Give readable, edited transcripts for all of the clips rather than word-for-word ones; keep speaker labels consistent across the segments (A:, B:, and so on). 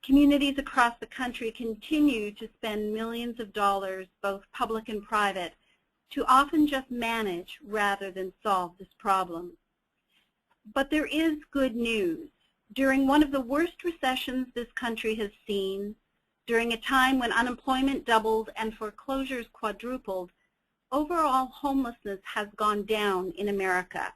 A: communities across the country continue to spend millions of dollars, both public and private, to often just manage rather than solve this problem. But there is good news. During one of the worst recessions this country has seen, during a time when unemployment doubled and foreclosures quadrupled, overall homelessness has gone down in America.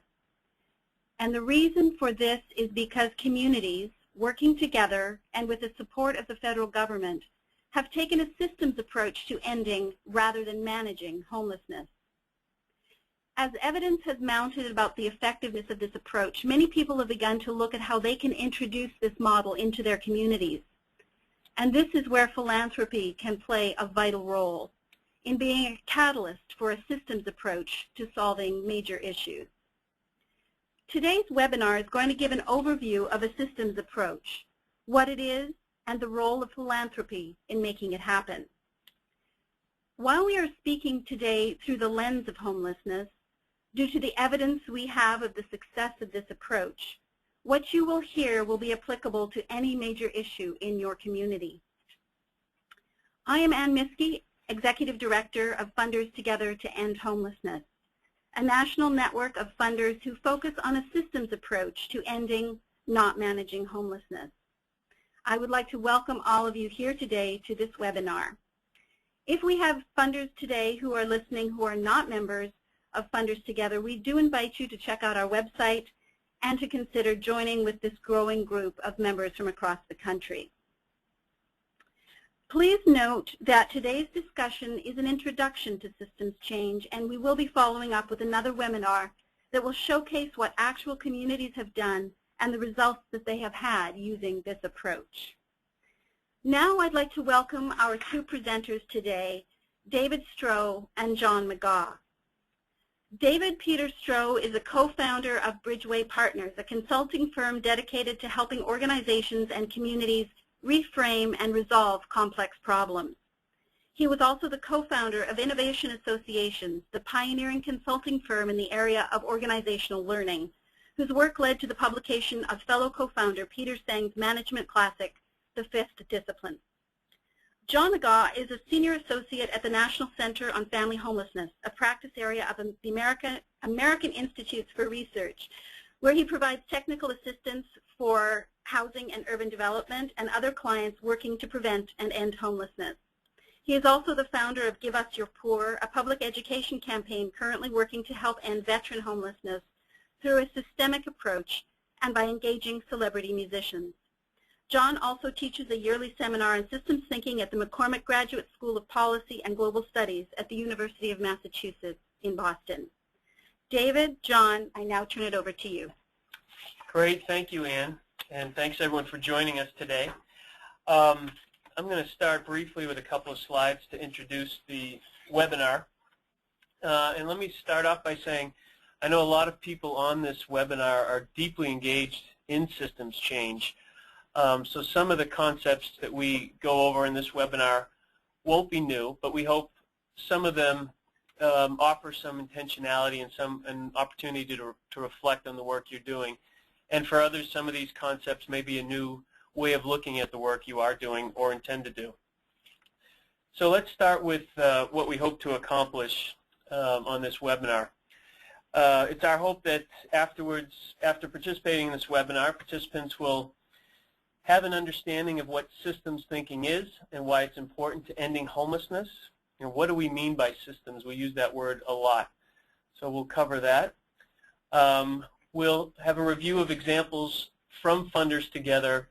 A: And the reason for this is because communities, working together and with the support of the federal government, have taken a systems approach to ending rather than managing homelessness. As evidence has mounted about the effectiveness of this approach, many people have begun to look at how they can introduce this model into their communities. And this is where philanthropy can play a vital role in being a catalyst for a systems approach to solving major issues. Today's webinar is going to give an overview of a systems approach, what it is, and the role of philanthropy in making it happen. While we are speaking today through the lens of homelessness, due to the evidence we have of the success of this approach, what you will hear will be applicable to any major issue in your community. I am Ann Miskey, Executive Director of Funders Together to End Homelessness, a national network of funders who focus on a systems approach to ending, not managing homelessness. I would like to welcome all of you here today to this webinar. If we have funders today who are listening who are not members of Funders Together, we do invite you to check out our website and to consider joining with this growing group of members from across the country. Please note that today's discussion is an introduction to systems change, and we will be following up with another webinar that will showcase what actual communities have done and the results that they have had using this approach. Now I'd like to welcome our two presenters today, David Stroh and John McGaugh. David Peter Stroh is a co-founder of Bridgeway Partners, a consulting firm dedicated to helping organizations and communities reframe and resolve complex problems. He was also the co-founder of Innovation Associations, the pioneering consulting firm in the area of organizational learning, whose work led to the publication of fellow co-founder Peter Seng's management classic, The Fifth Discipline. John McGaugh is a senior associate at the National Center on Family Homelessness, a practice area of the American Institutes for Research, where he provides technical assistance for housing and urban development and other clients working to prevent and end homelessness. He is also the founder of Give Us Your Poor, a public education campaign currently working to help end veteran homelessness through a systemic approach and by engaging celebrity musicians. John also teaches a yearly seminar on systems thinking at the McCormick Graduate School of Policy and Global Studies at the University of Massachusetts in Boston. David, John, I now turn it over to you.
B: Great, thank you, Ann, and thanks everyone for joining us today. I'm going to start briefly with a couple of slides to introduce the webinar. And let me start off by saying I know a lot of people on this webinar are deeply engaged in systems change. So some of the concepts that we go over in this webinar won't be new, but we hope some of them offer some intentionality and an opportunity to reflect on the work you're doing. And for others, some of these concepts may be a new way of looking at the work you are doing or intend to do. So let's start with what we hope to accomplish on this webinar. It's our hope that afterwards, after participating in this webinar, participants will have an understanding of what systems thinking is and why it's important to ending homelessness. You know, what do we mean by systems? We use that word a lot. So we'll cover that. We'll have a review of examples from Funders Together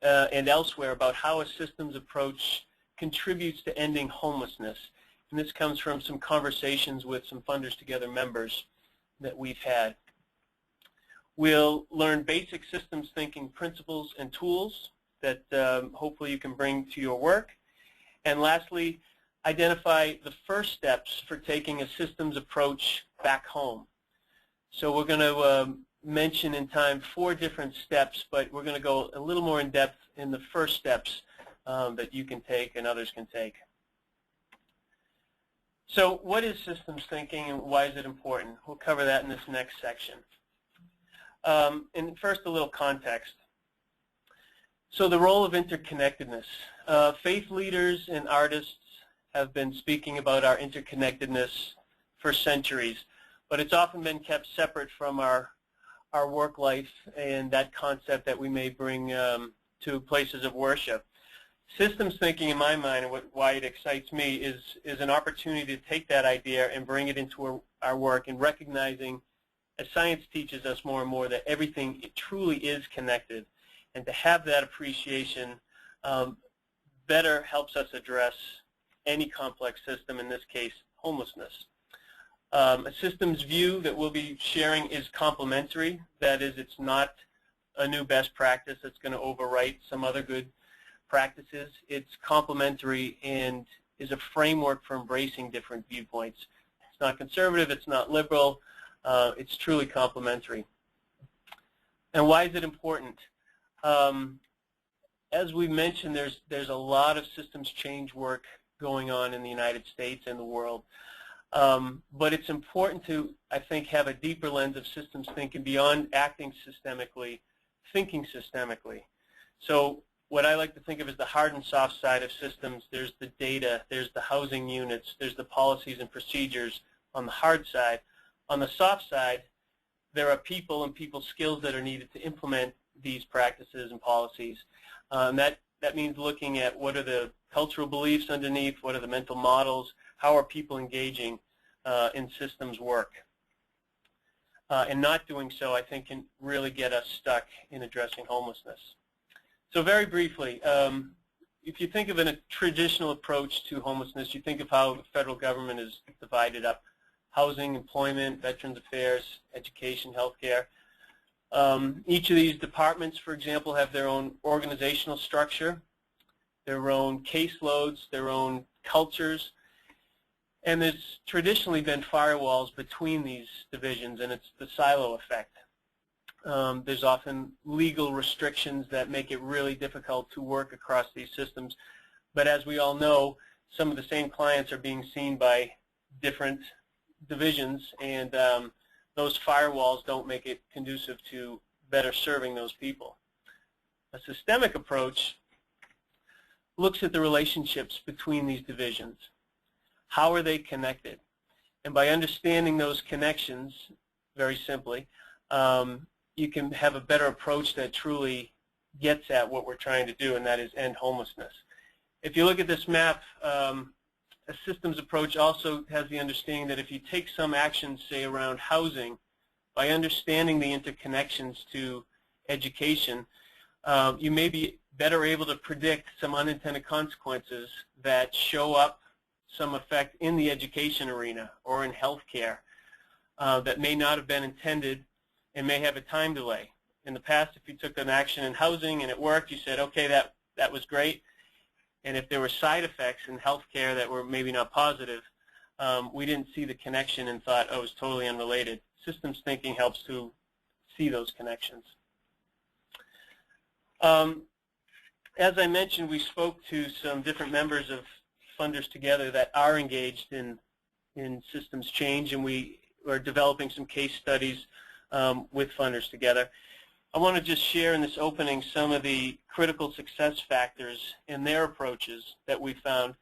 B: and elsewhere about how a systems approach contributes to ending homelessness. And this comes from some conversations with some Funders Together members that we've had. We'll learn basic systems thinking principles and tools that hopefully you can bring to your work. And lastly, identify the first steps for taking a systems approach back home. So we're going to mention in time 4 different steps, but we're going to go a little more in depth in the first steps that you can take and others can take. So what is systems thinking and why is it important? We'll cover that in this next section. And first, a little context. So the role of interconnectedness. Faith leaders and artists have been speaking about our interconnectedness for centuries, but it's often been kept separate from our work life and that concept that we may bring to places of worship. Systems thinking, in my mind, and why it excites me, is an opportunity to take that idea and bring it into our work, and recognizing, as science teaches us more and more, that everything truly is connected. And to have that appreciation better helps us address any complex system, in this case, homelessness. A systems view that we'll be sharing is complementary. That is, it's not a new best practice that's going to overwrite some other good practices. It's complementary and is a framework for embracing different viewpoints. It's not conservative, it's not liberal, it's truly complementary. And why is it important? As we mentioned, there's a lot of systems change work going on in the United States and the world. But it's important to, I think, have a deeper lens of systems thinking beyond acting systemically, thinking systemically. So what I like to think of as the hard and soft side of systems, there's the data, there's the housing units, there's the policies and procedures on the hard side. On the soft side, there are people and people's skills that are needed to implement these practices and policies. That means looking at what are the cultural beliefs underneath, what are the mental models, how are people engaging in systems work. And not doing so, I think, can really get us stuck in addressing homelessness. So very briefly, if you think of a traditional approach to homelessness, you think of how the federal government is divided up: housing, employment, veterans affairs, education, healthcare. Each of these departments, for example, have their own organizational structure, their own caseloads, their own cultures, and there's traditionally been firewalls between these divisions, and it's the silo effect. There's often legal restrictions that make it really difficult to work across these systems. But as we all know, some of the same clients are being seen by different divisions, and those firewalls don't make it conducive to better serving those people. A systemic approach looks at the relationships between these divisions. How are they connected? And by understanding those connections, very simply, you can have a better approach that truly gets at what we're trying to do, and that is end homelessness. If you look at this map, a systems approach also has the understanding that if you take some actions, say, around housing, by understanding the interconnections to education, you may be better able to predict some unintended consequences that show up some effect in the education arena or in healthcare that may not have been intended and may have a time delay. In the past, if you took an action in housing and it worked, you said, okay, that was great. And if there were side effects in healthcare that were maybe not positive, we didn't see the connection and thought, oh, it's totally unrelated. Systems thinking helps to see those connections. As I mentioned, we spoke to some different members of Funders Together that are engaged in systems change, and we are developing some case studies with Funders Together. I want to just share in this opening some of the critical success factors in their approaches that we found,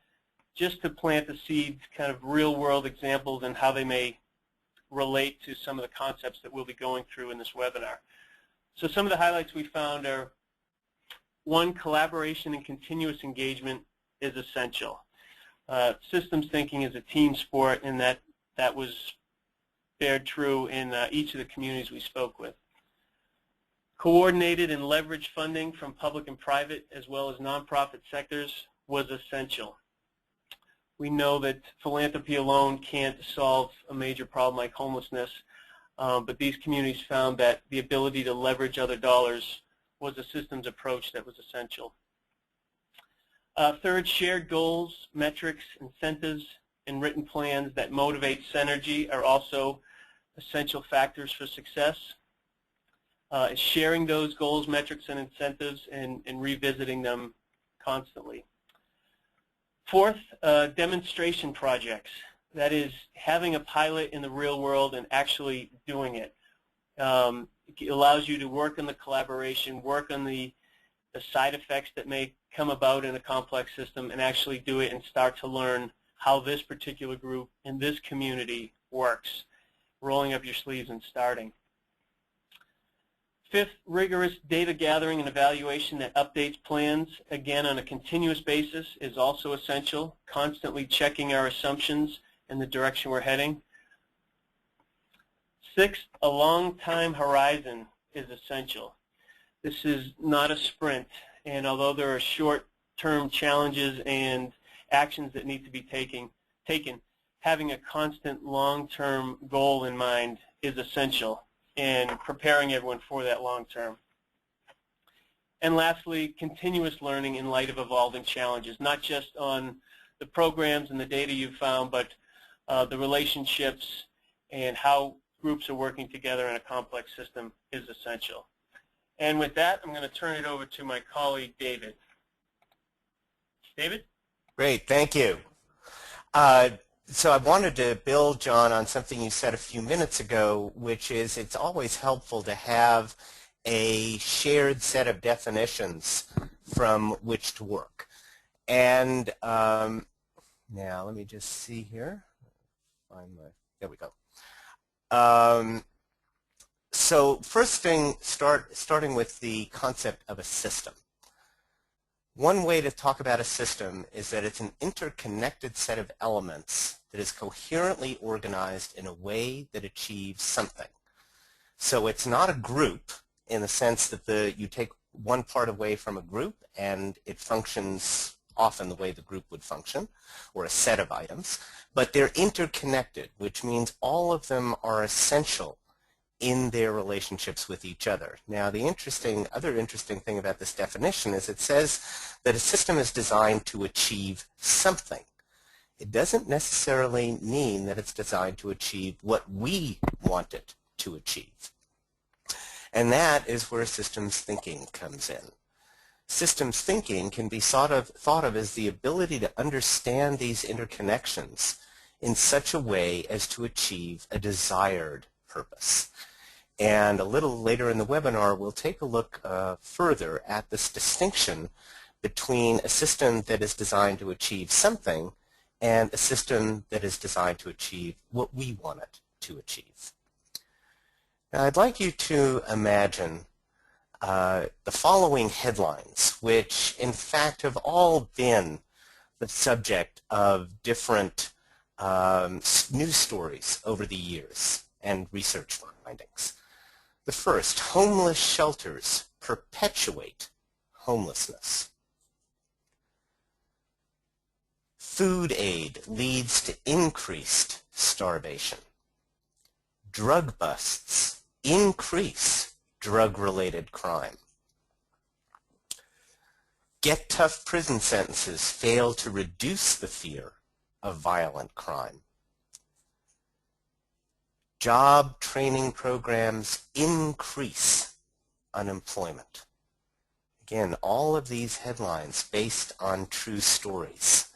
B: just to plant the seeds, kind of real-world examples, and how they may relate to some of the concepts that we'll be going through in this webinar. So some of the highlights we found are: one, collaboration and continuous engagement is essential. Systems thinking is a team sport, and that was bared true in each of the communities we spoke with. Coordinated and leveraged funding from public and private as well as nonprofit sectors was essential. We know that philanthropy alone can't solve a major problem like homelessness, but these communities found that the ability to leverage other dollars was a systems approach that was essential. Third, shared goals, metrics, incentives, and written plans that motivate synergy are also essential factors for success. Sharing those goals, metrics, and incentives, and revisiting them constantly. Fourth, demonstration projects. That is, having a pilot in the real world and actually doing it. It allows you to work on the collaboration, work on the the side effects that may come about in a complex system, and actually do it and start to learn how this particular group in this community works, rolling up your sleeves and starting. Fifth, rigorous data gathering and evaluation that updates plans, again, on a continuous basis is also essential, constantly checking our assumptions and the direction we're heading. Sixth, a long time horizon is essential. This is not a sprint, and although there are short-term challenges and actions that need to be taken, having a constant long-term goal in mind is essential in preparing everyone for that long term. And lastly, continuous learning in light of evolving challenges, not just on the programs and the data you've found, but the relationships and how groups are working together in a complex system is essential. And with that, I'm going to turn it over to my colleague, David. David?
C: Great, thank you. So I wanted to build, John, on something you said a few minutes ago, which is it's always helpful to have a shared set of definitions from which to work. And now let me just see here. There we go. So first thing, starting with the concept of a system. One way to talk about a system is that it's an interconnected set of elements that is coherently organized in a way that achieves something. So it's not a group in the sense that you take one part away from a group and it functions often the way the group would function, or a set of items, but they're interconnected, which means all of them are essential in their relationships with each other. Now, the other interesting thing about this definition is it says that a system is designed to achieve something. It doesn't necessarily mean that it's designed to achieve what we want it to achieve. And that is where systems thinking comes in. Systems thinking can be thought of as the ability to understand these interconnections in such a way as to achieve a desired purpose. And a little later in the webinar, we'll take a look further at this distinction between a system that is designed to achieve something and a system that is designed to achieve what we want it to achieve. Now, I'd like you to imagine the following headlines, which in fact have all been the subject of different news stories over the years and research findings. The first, homeless shelters perpetuate homelessness. Food aid leads to increased starvation. Drug busts increase drug-related crime. Get tough prison sentences fail to reduce the fear of violent crime. Job training programs increase unemployment. Again, all of these headlines based on true stories.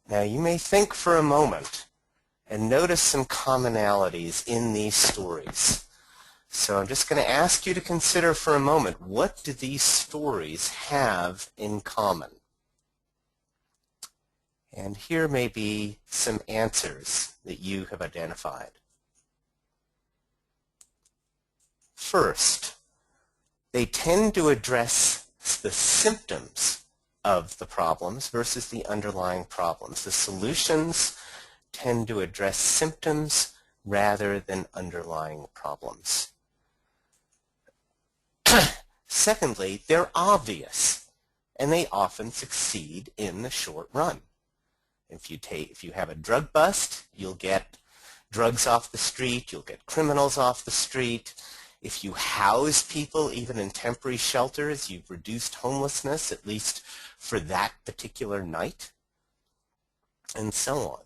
C: Now, you may think for a moment and notice some commonalities in these stories. So I'm just going to ask you to consider for a moment, what do these stories have in common? And here may be some answers that you have identified. First, they tend to address the symptoms of the problems versus the underlying problems. The solutions tend to address symptoms rather than underlying problems. Secondly, they're obvious, and they often succeed in the short run. If you have a drug bust, you'll get drugs off the street, you'll get criminals off the street. If you house people, even in temporary shelters, you've reduced homelessness, at least for that particular night, and so on.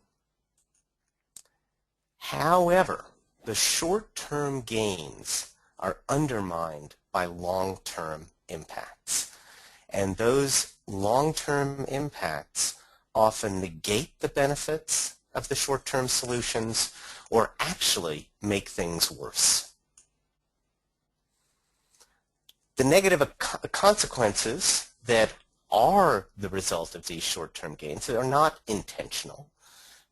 C: However, the short-term gains are undermined by long-term impacts. And those long-term impacts often negate the benefits of the short-term solutions or actually make things worse. The negative consequences that are the result of these short-term gains are not intentional.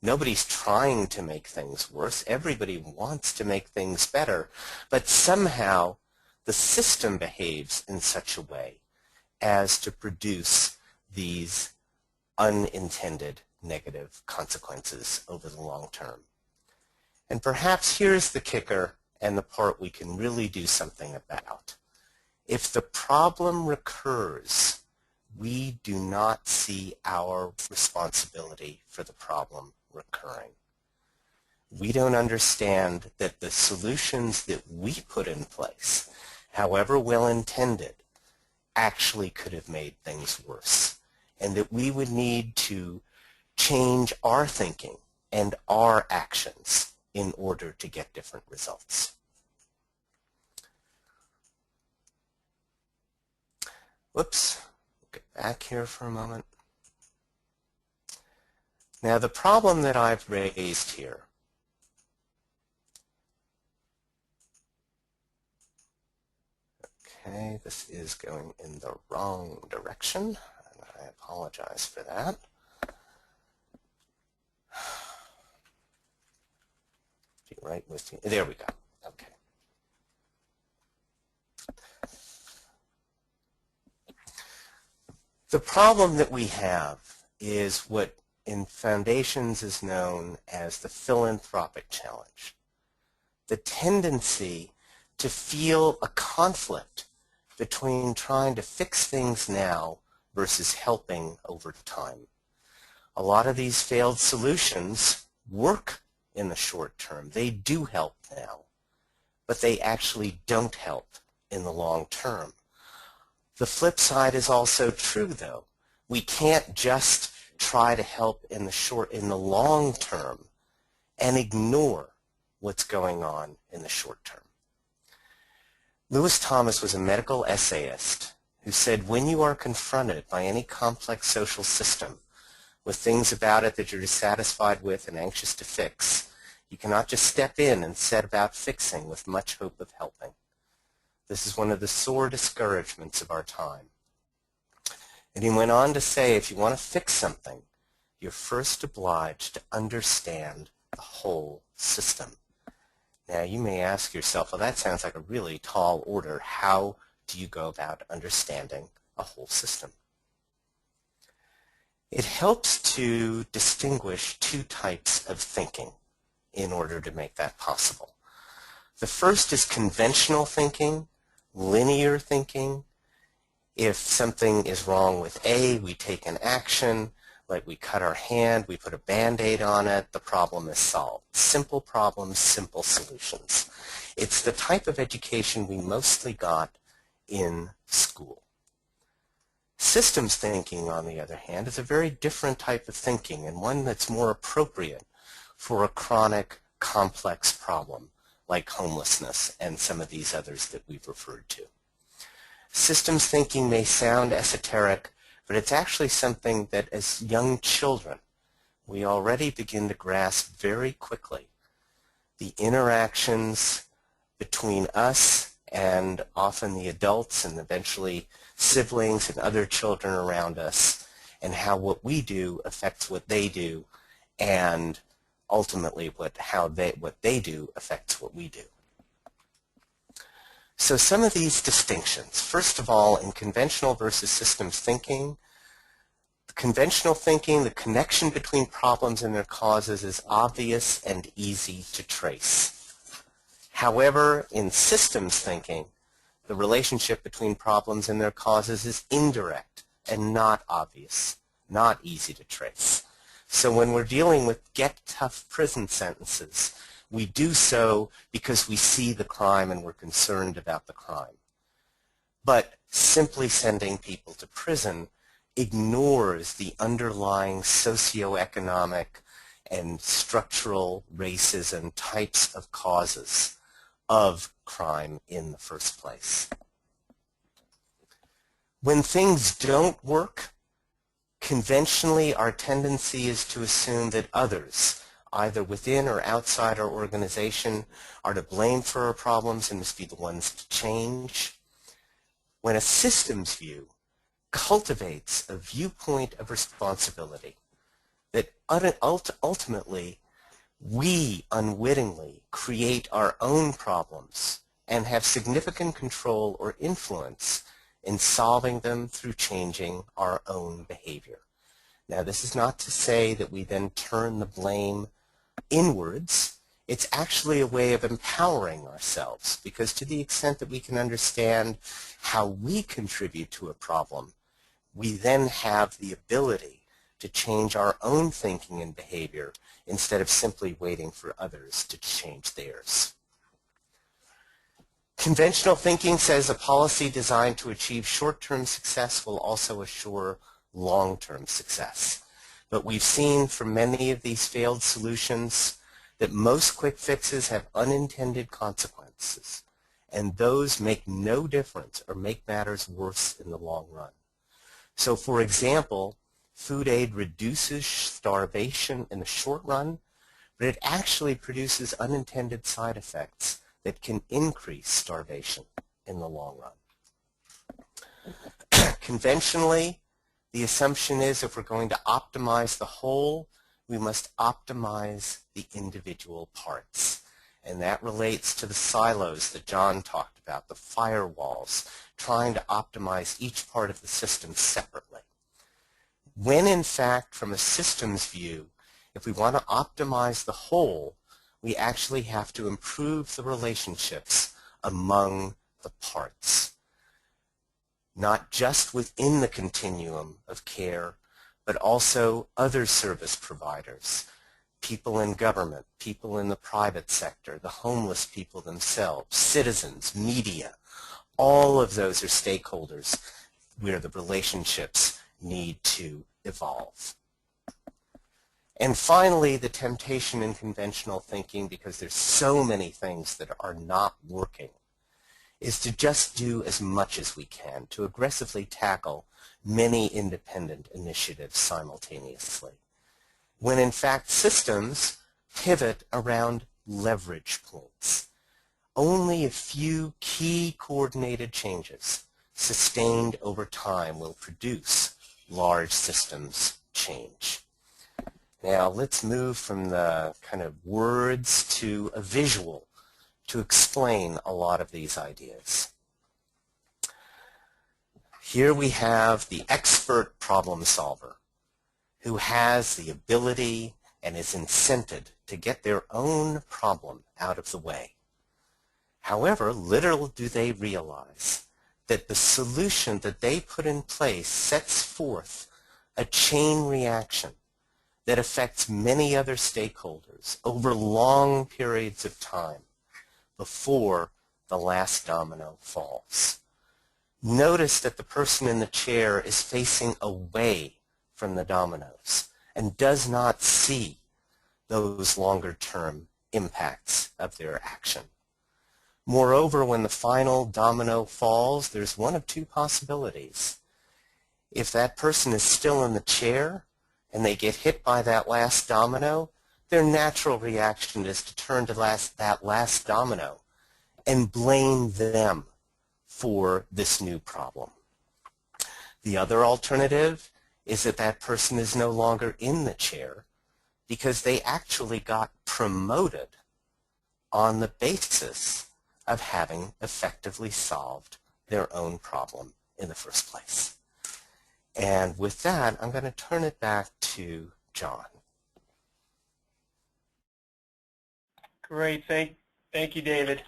C: Nobody's trying to make things worse. Everybody wants to make things better. But somehow the system behaves in such a way as to produce these unintended negative consequences over the long term. And perhaps here's the kicker and the part we can really do something about. If the problem recurs, we do not see our responsibility for the problem recurring. We don't understand that the solutions that we put in place, however well-intended, actually could have made things worse, and that we would need to change our thinking and our actions in order to get different results. Whoops, get back here for a moment. Now the problem that I've raised here okay, this is going in the wrong direction, and I apologize for that. Be right with you. There we go. Okay. The problem that we have is what in foundations is known as the philanthropic challenge. The tendency to feel a conflict between trying to fix things now versus helping over time. A lot of these failed solutions work in the short term. They do help now, but they actually don't help in the long term. The flip side is also true, though. We can't just try to help in the long term and ignore what's going on in the short term. Lewis Thomas was a medical essayist who said, when you are confronted by any complex social system with things about it that you're dissatisfied with and anxious to fix, you cannot just step in and set about fixing with much hope of helping. This is one of the sore discouragements of our time. And he went on to say, if you want to fix something, you're first obliged to understand the whole system. Now, you may ask yourself, well, that sounds like a really tall order. How do you go about understanding a whole system? It helps to distinguish two types of thinking in order to make that possible. The first is conventional thinking, linear thinking. If something is wrong with A, we take an action, like we cut our hand, we put a Band-Aid on it, the problem is solved. Simple problems, simple solutions. It's the type of education we mostly got in school. Systems thinking, on the other hand, is a very different type of thinking, and one that's more appropriate for a chronic, complex problem like homelessness and some of these others that we've referred to. Systems thinking may sound esoteric, but it's actually something that as young children we already begin to grasp very quickly. The interactions between us and often the adults and eventually siblings and other children around us, and how what we do affects what they do, and ultimately what they do affects what we do. So some of these distinctions. First of all, in conventional versus systems thinking, conventional thinking, the connection between problems and their causes is obvious and easy to trace. However, in systems thinking, the relationship between problems and their causes is indirect and not obvious, not easy to trace. So when we're dealing with get tough prison sentences, we do so because we see the crime and we're concerned about the crime. But simply sending people to prison ignores the underlying socioeconomic and structural racism types of causes of crime in the first place. When things don't work, conventionally our tendency is to assume that others, either within or outside our organization, are to blame for our problems and must be the ones to change. when a systems view cultivates a viewpoint of responsibility that ultimately we unwittingly create our own problems and have significant control or influence in solving them through changing our own behavior. Now, this is not to say that we then turn the blame inwards. It's actually a way of empowering ourselves, because to the extent that we can understand how we contribute to a problem, we then have the ability to change our own thinking and behavior instead of simply waiting for others to change theirs. Conventional thinking says a policy designed to achieve short-term success will also assure long-term success. But we've seen from many of these failed solutions that most quick fixes have unintended consequences, and those make no difference or make matters worse in the long run. So, for example, food aid reduces starvation in the short run, but it actually produces unintended side effects that can increase starvation in the long run. Conventionally, the assumption is if we're going to optimize the whole, we must optimize the individual parts. And that relates to the silos that John talked about, the firewalls, trying to optimize each part of the system separately. When in fact, from a systems view, if we want to optimize the whole, we actually have to improve the relationships among the parts. Not just within the continuum of care, but also other service providers, people in government, people in the private sector, the homeless people themselves, citizens, media. All of those are stakeholders where the relationships need to evolve. And finally, the temptation in conventional thinking, because there's so many things that are not working, is to just do as much as we can, to aggressively tackle many independent initiatives simultaneously, when in fact systems pivot around leverage points. Only a few key coordinated changes sustained over time will produce large systems change. Now let's move from the kind of words to a visual to explain a lot of these ideas. Here we have the expert problem solver who has the ability and is incented to get their own problem out of the way. However, little do they realize that the solution that they put in place sets forth a chain reaction that affects many other stakeholders over long periods of time before the last domino falls. Notice that the person in the chair is facing away from the dominoes and does not see those longer-term impacts of their action. Moreover, when the final domino falls, there's one of two possibilities. If that person is still in the chair and they get hit by that last domino, their natural reaction is to turn to that last domino and blame them for this new problem. The other alternative is that that person is no longer in the chair because they actually got promoted on the basis of having effectively solved their own problem in the first place. And with that, I'm going to turn it back to John.
B: Great. Thank you, David.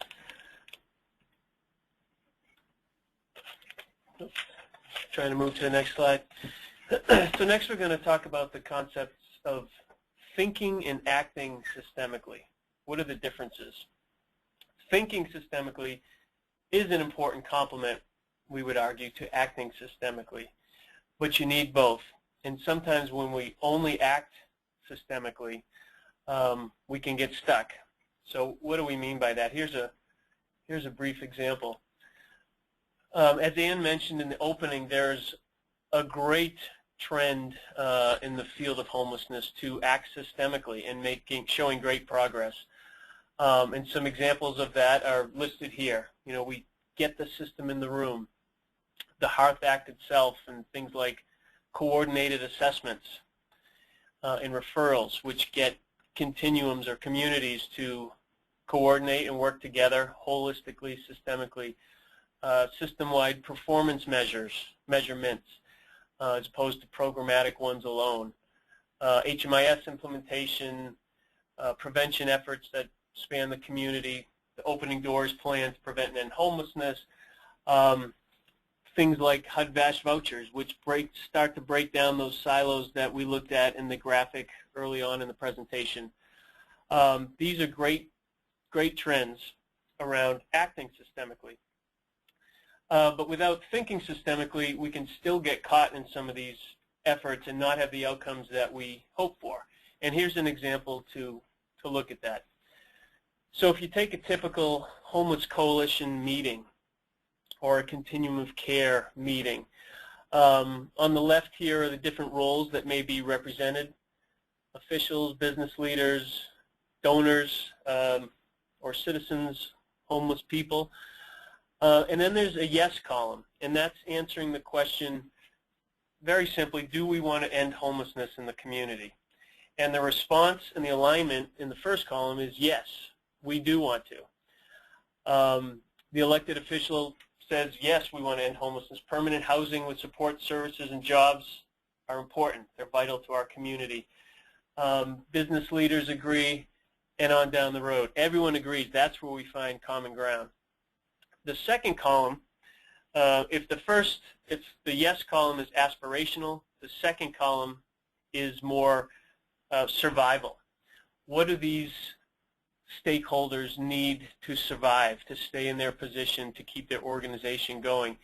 B: Trying to move to the next slide. So next we're going to talk about the concepts of thinking and acting systemically. What are the differences? Thinking systemically is an important complement, we would argue, to acting systemically. But you need both. And sometimes when we only act systemically, we can get stuck. So what do we mean by that? Here's a brief example. As Ann mentioned in the opening, there's a great trend in the field of homelessness to act systemically and showing great progress. And some examples of that are listed here. You know, we get the system in the room. the Hearth Act itself and things like coordinated assessments and referrals, which get continuums or communities to coordinate and work together holistically, systemically, system-wide performance measurements, as opposed to programmatic ones alone. HMIS implementation, prevention efforts that span the community, the opening doors plan to prevent and end homelessness, things like HUD-VASH vouchers, which start to break down those silos that we looked at in the graphic early on in the presentation. These are great trends around acting systemically. But without thinking systemically, we can still get caught in some of these efforts and not have the outcomes that we hope for. And here's an example to look at that. So if you take a typical homeless coalition meeting or a continuum of care meeting, on the left here are the different roles that may be represented: officials, business leaders, donors, or citizens, homeless people. And then there's a yes column, and that's answering the question very simply, do we want to end homelessness in the community? And the response and the alignment in the first column is yes, we do want to. The elected official says, yes, we want to end homelessness. Permanent housing with support services and jobs are important. They're vital to our community. Business leaders agree, and on down the road. Everyone agrees. That's where we find common ground. The second column, if the yes column is aspirational, the second column is more survival. What do these stakeholders need to survive, to stay in their position, to keep their organization going?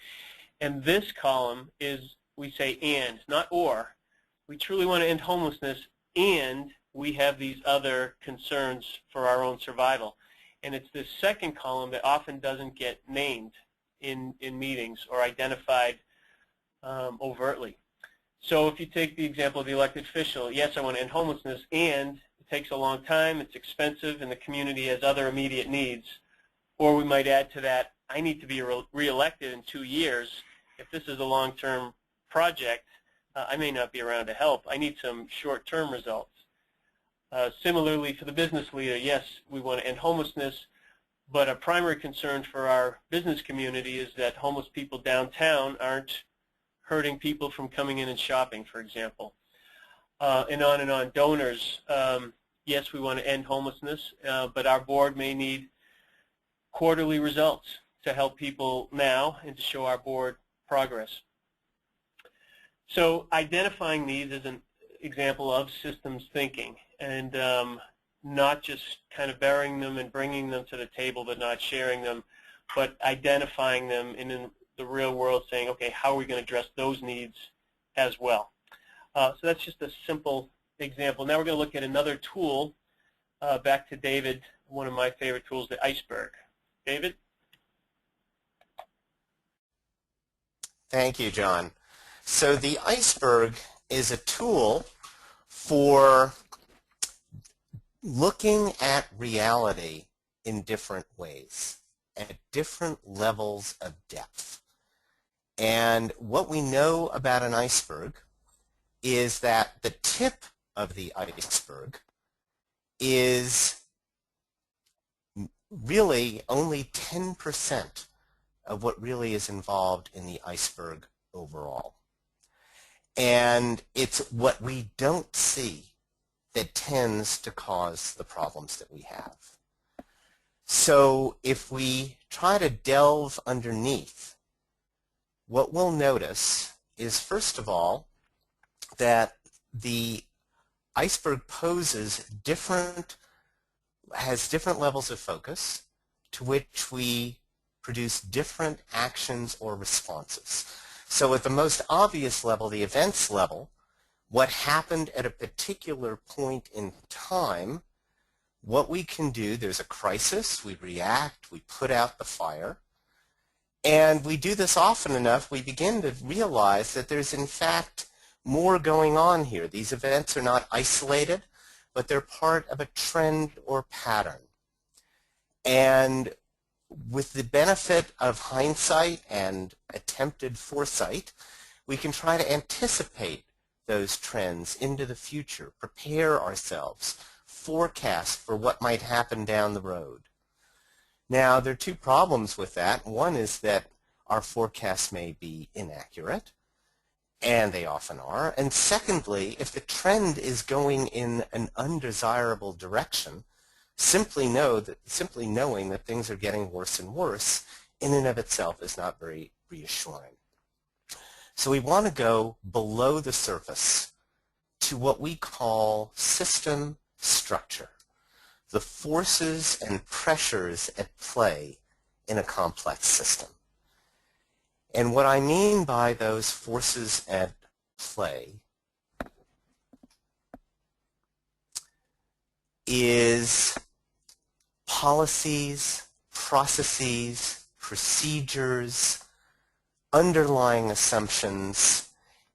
B: And this column is, we say and, not or. We truly want to end homelessness, and we have these other concerns for our own survival. And it's this second column that often doesn't get named in meetings or identified overtly. So if you take the example of the elected official, yes, I want to end homelessness, and it takes a long time, it's expensive, and the community has other immediate needs. Or we might add to that, I need to be reelected in 2 years. If this is a long-term project, I may not be around to help. I need some short-term results. Similarly, for the business leader, yes, we want to end homelessness, but a primary concern for our business community is that homeless people downtown aren't hurting people from coming in and shopping, for example. And on and on. Donors, yes, we want to end homelessness, but our board may need quarterly results to help people now and to show our board progress. So identifying these is an example of systems thinking, and not just kind of burying them and bringing them to the table but not sharing them, but identifying them in the real world, saying, okay, how are we going to address those needs as well? So that's just a simple example. Now we're going to look at another tool, back to David, one of my favorite tools, the iceberg. David?
C: Thank you, John. So the iceberg is a tool for looking at reality in different ways, at different levels of depth. And what we know about an iceberg is that the tip of the iceberg is really only 10% of what really is involved in the iceberg overall. And it's what we don't see that tends to cause the problems that we have. So if we try to delve underneath, what we'll notice is, first of all, that the iceberg has different levels of focus to which we produce different actions or responses. So at the most obvious level, the events level, what happened at a particular point in time, what we can do, there's a crisis, we react, we put out the fire, and we do this often enough, we begin to realize that there's in fact more going on here. These events are not isolated, but they're part of a trend or pattern. And with the benefit of hindsight and attempted foresight, we can try to anticipate those trends into the future, prepare ourselves, forecast for what might happen down the road. Now, there are two problems with that. One is that our forecasts may be inaccurate, and they often are. And secondly, if the trend is going in an undesirable direction, simply knowing that things are getting worse and worse in and of itself is not very reassuring. So we want to go below the surface to what we call system structure, the forces and pressures at play in a complex system. And what I mean by those forces at play is policies, processes, procedures, underlying assumptions,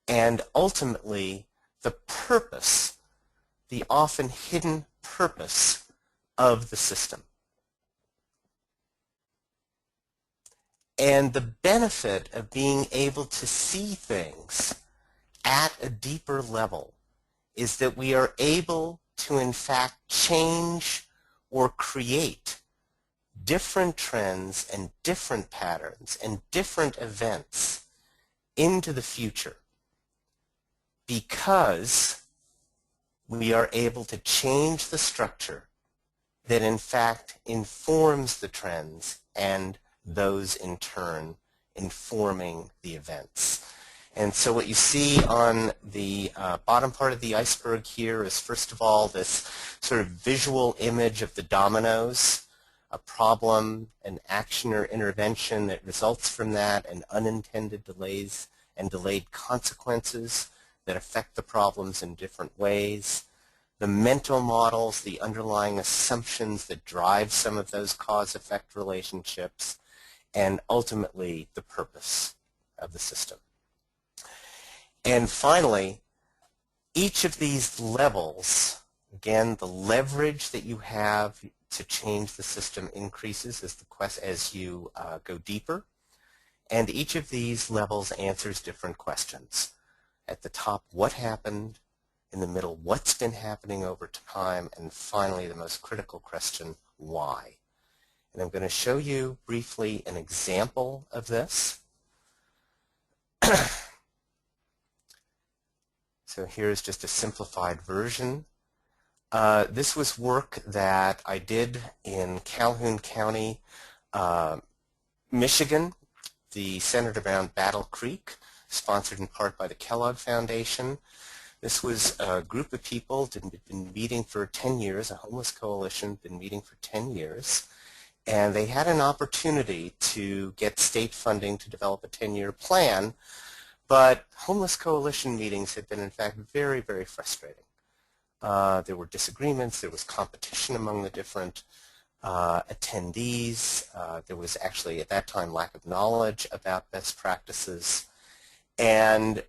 C: and ultimately the purpose, the often hidden purpose of the system. And the benefit of being able to see things at a deeper level is that we are able to in fact change or create different trends and different patterns and different events into the future because we are able to change the structure that in fact informs the trends and those in turn informing the events. And so what you see on the bottom part of the iceberg here is, first of all, this sort of visual image of the dominoes, a problem, an action or intervention that results from that, and unintended delays and delayed consequences that affect the problems in different ways. The mental models, the underlying assumptions that drive some of those cause-effect relationships, and ultimately the purpose of the system. And finally, each of these levels, again, the leverage that you have to change the system increases as you go deeper, and each of these levels answers different questions. At the top, what happened? In the middle, what's been happening over time? And finally, the most critical question, why? And I'm going to show you briefly an example of this. So here's just a simplified version. This was work that I did in Calhoun County, Michigan, the centered around Battle Creek, sponsored in part by the Kellogg Foundation. This was a group of people that had been meeting for 10 years, a homeless coalition, been meeting for 10 years, and they had an opportunity to get state funding to develop a 10-year plan, but homeless coalition meetings had been, in fact, very, very frustrating. There were disagreements, there was competition among the different attendees, there was actually, at that time, lack of knowledge about best practices. And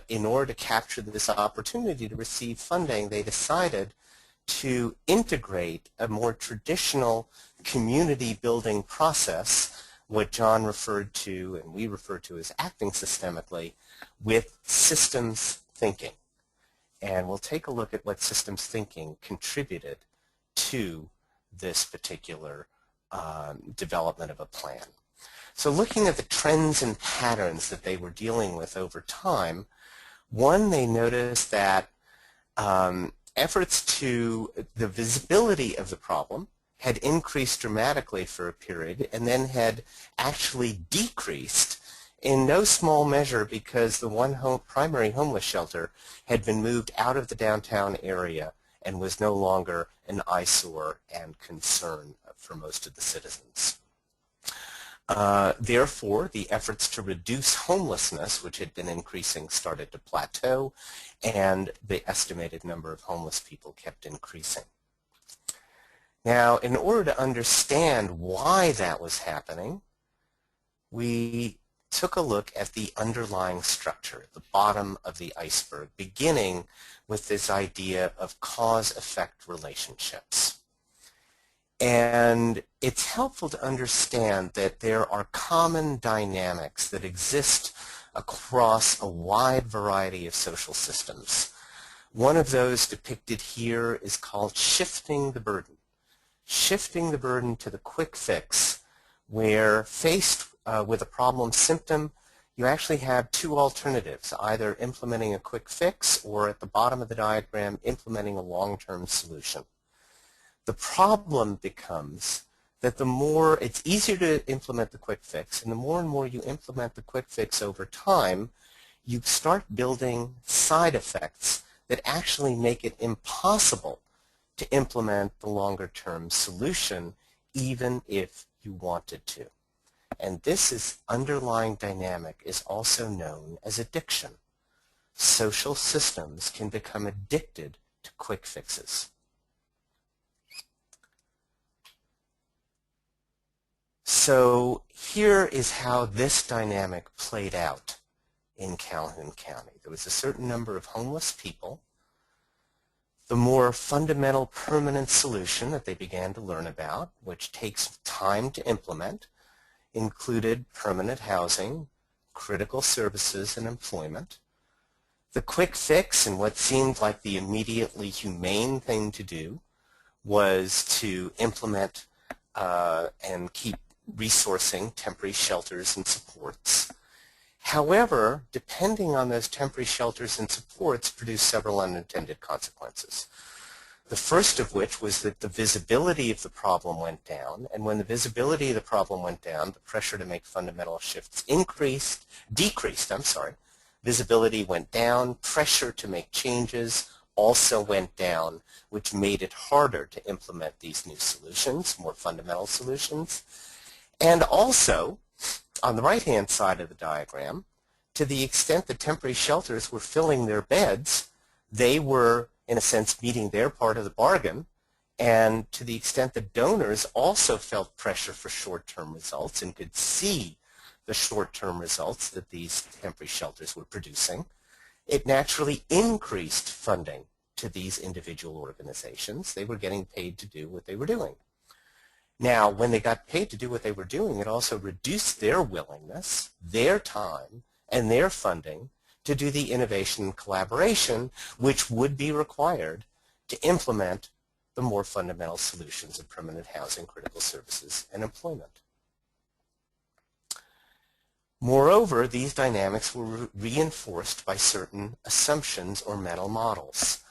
C: in order to capture this opportunity to receive funding, they decided to integrate a more traditional community building process, what John referred to and we refer to as acting systemically, with systems thinking. And we'll take a look at what systems thinking contributed to this particular development of a plan. So looking at the trends and patterns that they were dealing with over time, one, they noticed that efforts to the visibility of the problem had increased dramatically for a period and then had actually decreased in no small measure because the one primary homeless shelter had been moved out of the downtown area and was no longer an eyesore and concern for most of the citizens. Therefore, the efforts to reduce homelessness, which had been increasing, started to plateau, and the estimated number of homeless people kept increasing. Now, in order to understand why that was happening, we took a look at the underlying structure, the bottom of the iceberg, beginning with this idea of cause-effect relationships. And it's helpful to understand that there are common dynamics that exist across a wide variety of social systems. One of those depicted here is called shifting the burden. Shifting the burden to the quick fix, where faced with a problem symptom, you actually have two alternatives, either implementing a quick fix or at the bottom of the diagram, implementing a long-term solution. The problem becomes that the more, it's easier to implement the quick fix, and the more and more you implement the quick fix over time, you start building side effects that actually make it impossible to implement the longer-term solution, even if you wanted to. And this underlying dynamic is also known as addiction. Social systems can become addicted to quick fixes. So here is how this dynamic played out in Calhoun County. There was a certain number of homeless people. The more fundamental permanent solution that they began to learn about, which takes time to implement, included permanent housing, critical services, and employment. The quick fix, and what seemed like the immediately humane thing to do, was to implement and keep resourcing temporary shelters and supports. However, depending on those temporary shelters and supports produced several unintended consequences. The first of which was that the visibility of the problem went down, and when the visibility of the problem went down, the pressure to make fundamental shifts decreased. Visibility went down, pressure to make changes also went down, which made it harder to implement these new solutions, more fundamental solutions. And also, on the right-hand side of the diagram, to the extent that temporary shelters were filling their beds, they were, in a sense, meeting their part of the bargain. And to the extent that donors also felt pressure for short-term results and could see the short-term results that these temporary shelters were producing, it naturally increased funding to these individual organizations. They were getting paid to do what they were doing. Now, when they got paid to do what they were doing, it also reduced their willingness, their time, and their funding to do the innovation and collaboration which would be required to implement the more fundamental solutions of permanent housing, critical services, and employment. Moreover, these dynamics were reinforced by certain assumptions or mental models.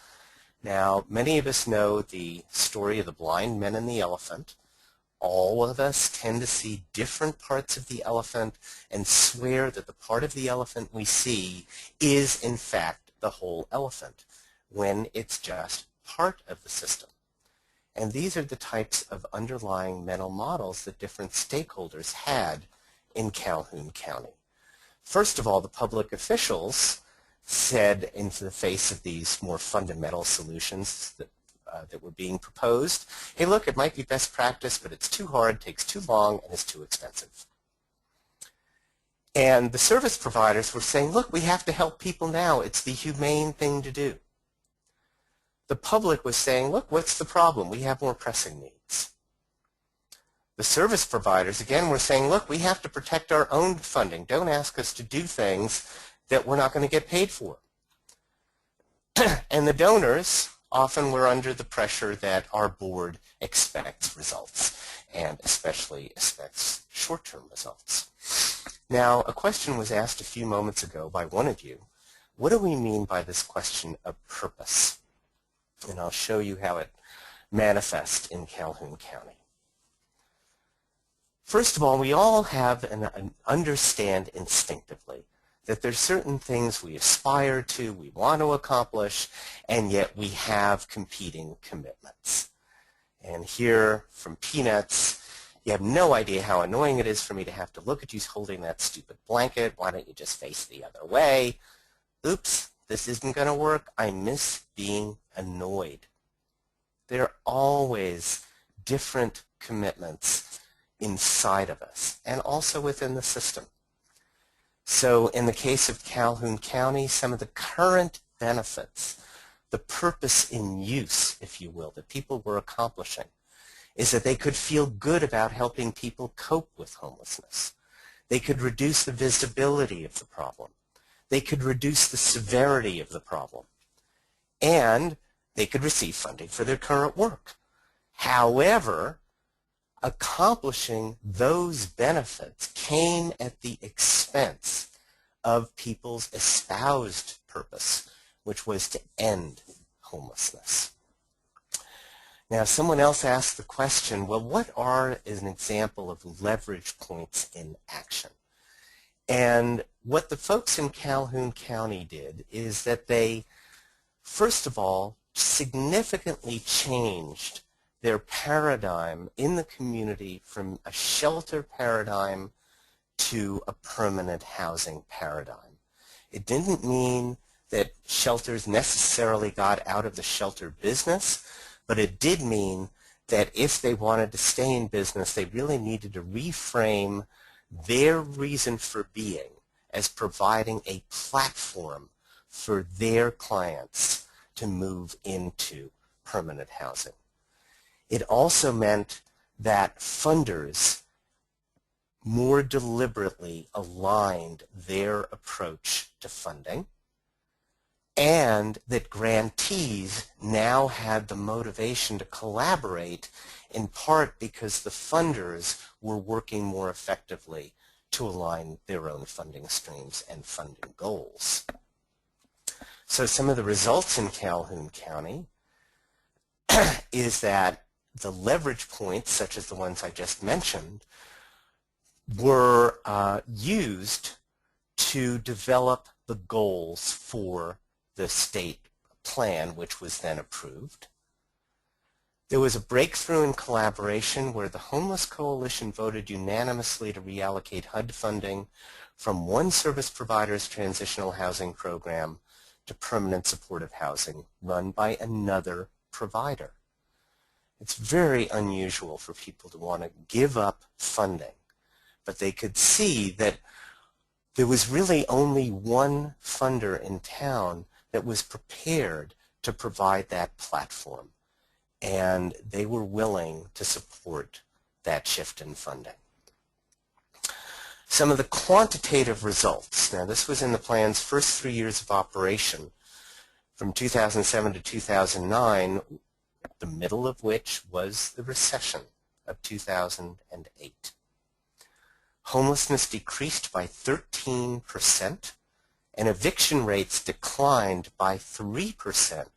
C: Now, many of us know the story of the blind men and the elephant. All of us tend to see different parts of the elephant and swear that the part of the elephant we see is, in fact, the whole elephant, when it's just part of the system. And these are the types of underlying mental models that different stakeholders had in Calhoun County. First of all, the public officials said, in the face of these more fundamental solutions that were being proposed, hey, look, it might be best practice, but it's too hard, takes too long, and is too expensive. And the service providers were saying, look, we have to help people now. It's the humane thing to do. The public was saying, look, what's the problem? We have more pressing needs. The service providers, again, were saying, look, we have to protect our own funding. Don't ask us to do things that we're not going to get paid for. And the donors often were under the pressure that our board expects results, and especially expects short-term results. Now, a question was asked a few moments ago by one of you. What do we mean by this question of purpose? And I'll show you how it manifests in Calhoun County. First of all, we all have and understand instinctively that there's certain things we aspire to, we want to accomplish, and yet we have competing commitments. And here, from Peanuts, you have no idea how annoying it is for me to have to look at you holding that stupid blanket. Why don't you just face the other way? Oops, this isn't going to work. I miss being annoyed. There are always different commitments inside of us and also within the system. So in the case of Calhoun County, some of the current benefits, the purpose in use, if you will, that people were accomplishing, is that they could feel good about helping people cope with homelessness. They could reduce the visibility of the problem. They could reduce the severity of the problem. And they could receive funding for their current work. However, accomplishing those benefits came at the expense of people's espoused purpose, which was to end homelessness. Now, someone else asked the question, well, what are an example of leverage points in action? And what the folks in Calhoun County did is that they, first of all, significantly changed their paradigm in the community from a shelter paradigm to a permanent housing paradigm. It didn't mean that shelters necessarily got out of the shelter business, but it did mean that if they wanted to stay in business, they really needed to reframe their reason for being as providing a platform for their clients to move into permanent housing. It also meant that funders more deliberately aligned their approach to funding, and that grantees now had the motivation to collaborate, in part because the funders were working more effectively to align their own funding streams and funding goals. So some of the results in Calhoun County is that the leverage points, such as the ones I just mentioned, were used to develop the goals for the state plan, which was then approved. There was a breakthrough in collaboration where the Homeless Coalition voted unanimously to reallocate HUD funding from one service provider's transitional housing program to permanent supportive housing run by another provider. It's very unusual for people to want to give up funding, but they could see that there was really only one funder in town that was prepared to provide that platform, and they were willing to support that shift in funding. Some of the quantitative results. Now, this was in the plan's first 3 years of operation, from 2007 to 2009, the middle of which was the recession of 2008. Homelessness decreased by 13%, and eviction rates declined by 3%,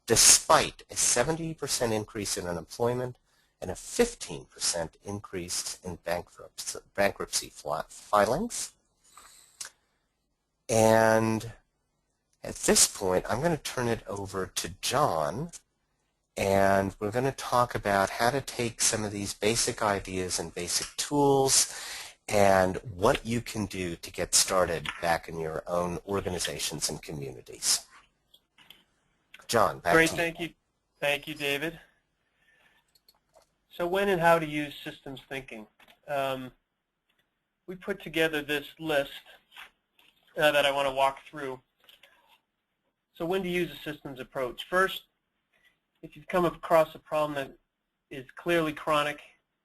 C: despite a 70% increase in unemployment and a 15% increase in bankruptcy filings. And at this point, I'm going to turn it over to John, and we're going to talk about how to take some of these basic ideas and basic tools and what you can do to get started back in your own organizations and communities. John, back
B: Great,
C: to you.
B: thank you. Thank you, David. So when and how to use systems thinking. We put together this list that I want to walk through. So when to use a systems approach. First, if you've come across a problem that is clearly chronic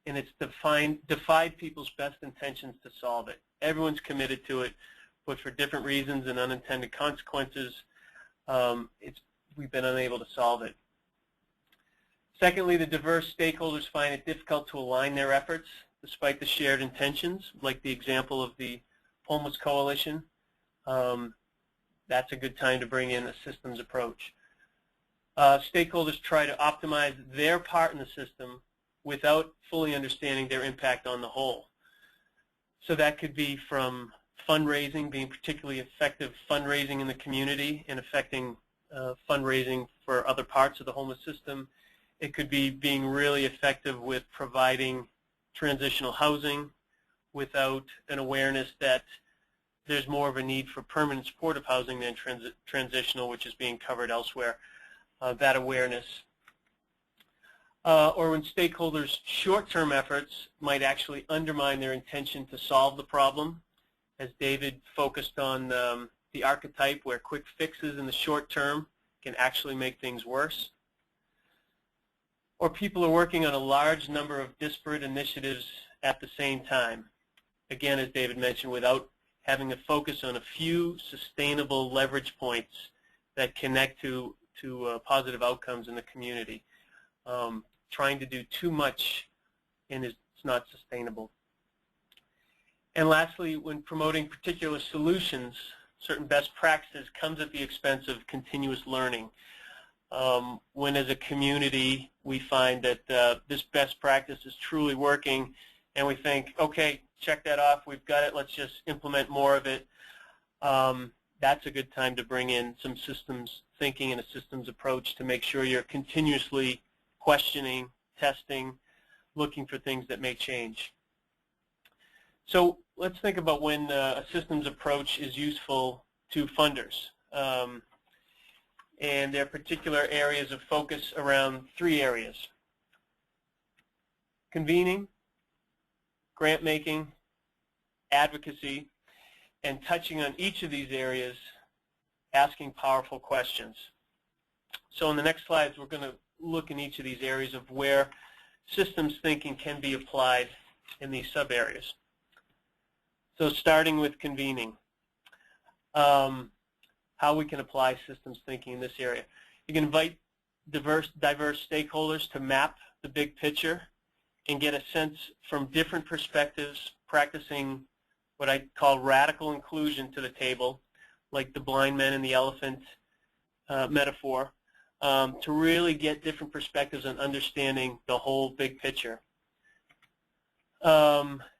B: and it's defied people's best intentions to solve it. Everyone's committed to it, but for different reasons and unintended consequences, we've been unable to solve it. Secondly, the diverse stakeholders find it difficult to align their efforts despite the shared intentions, like the example of the Homeless Coalition. That's a good time to bring in a systems approach. Stakeholders try to optimize their part in the system without fully understanding their impact on the whole. So that could be from fundraising, being particularly effective fundraising in the community and affecting fundraising for other parts of the homeless system. It could be being really effective with providing transitional housing without an awareness that there's more of a need for permanent supportive housing than transitional, which is being covered elsewhere. That awareness. Or when stakeholders' short-term efforts might actually undermine their intention to solve the problem, as David focused on the archetype where quick fixes in the short term can actually make things worse. or people are working on a large number of disparate initiatives at the same time. Again, as David mentioned, without having a focus on a few sustainable leverage points that connect to positive outcomes in the community. Trying to do too much and it's not sustainable. And lastly, when promoting particular solutions, certain best practices comes at the expense of continuous learning. When as a community we find that this best practice is truly working and we think, okay, check that off, we've got it, let's just implement more of it, that's a good time to bring in some systems thinking and a systems approach to make sure you're continuously questioning, testing, looking for things that may change. So let's think about when a systems approach is useful to funders. And there are particular areas of focus around 3 areas: convening, grant making, advocacy, and touching on each of these areas, asking powerful questions. So in the next slides, we're going to look in each of these areas of where systems thinking can be applied in these sub-areas. So starting with convening, how we can apply systems thinking in this area. You can invite diverse stakeholders to map the big picture and get a sense from different perspectives, practicing what I call radical inclusion to the table, like the blind man and the elephant metaphor, to really get different perspectives on understanding the whole big picture.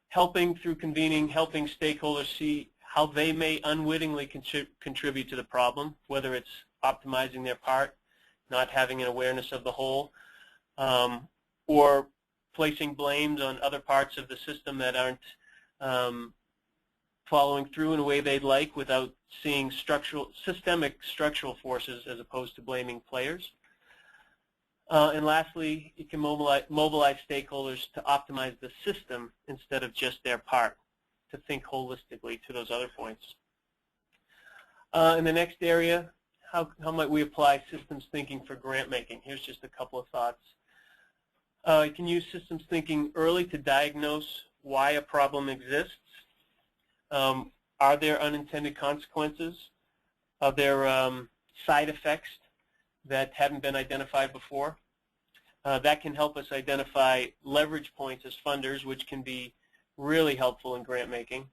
B: Helping through convening, helping stakeholders see how they may unwittingly contribute to the problem, whether it's optimizing their part, not having an awareness of the whole, or placing blames on other parts of the system that aren't following through in a way they'd like without seeing systemic structural forces as opposed to blaming players. And lastly, you can mobilize stakeholders to optimize the system instead of just their part, to think holistically to those other points. In the next area, how might we apply systems thinking for grant making? Here's just a couple of thoughts. You can use systems thinking early to diagnose why a problem exists. Are there unintended consequences? Are there side effects that haven't been identified before? That can help us identify leverage points as funders, which can be really helpful in grant making.